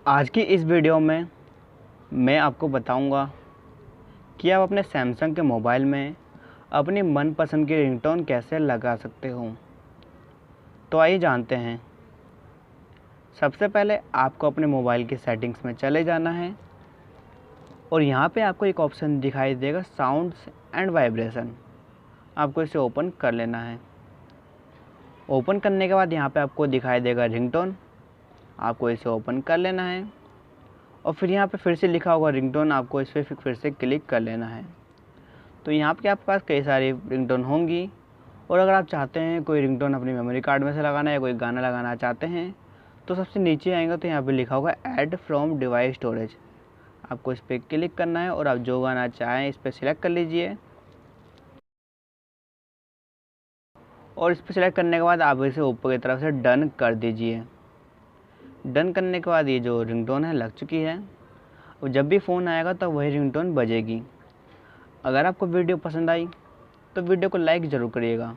आज की इस वीडियो में मैं आपको बताऊंगा कि आप अपने सैमसंग के मोबाइल में अपनी मनपसंद की रिंगटोन कैसे लगा सकते हो। तो आइए जानते हैं। सबसे पहले आपको अपने मोबाइल की सेटिंग्स में चले जाना है और यहाँ पे आपको एक ऑप्शन दिखाई देगा साउंड्स एंड वाइब्रेशन। आपको इसे ओपन कर लेना है। ओपन करने के बाद यहाँ पे आपको दिखाई देगा रिंगटोन। आपको इसे ओपन कर लेना है और फिर यहाँ पे फिर से लिखा होगा रिंगटोन। आपको इस पर फिर से क्लिक कर लेना है। तो यहाँ पे आपके पास कई सारी रिंगटोन होंगी और अगर आप चाहते हैं कोई रिंगटोन अपनी मेमोरी कार्ड में से लगाना या कोई गाना लगाना चाहते हैं तो सबसे नीचे आएंगे तो यहाँ पे लिखा होगा ऐड फ्रॉम डिवाइस स्टोरेज। आपको इस पर क्लिक करना है और आप जो गाना चाहें इस पर सिलेक्ट कर लीजिए और इस पर सिलेक्ट करने के बाद आप इसे ऊपर की तरफ से डन कर दीजिए। डन करने के बाद ये जो रिंगटोन है लग चुकी है और जब भी फ़ोन आएगा तो वही रिंगटोन बजेगी। अगर आपको वीडियो पसंद आई तो वीडियो को लाइक ज़रूर करिएगा।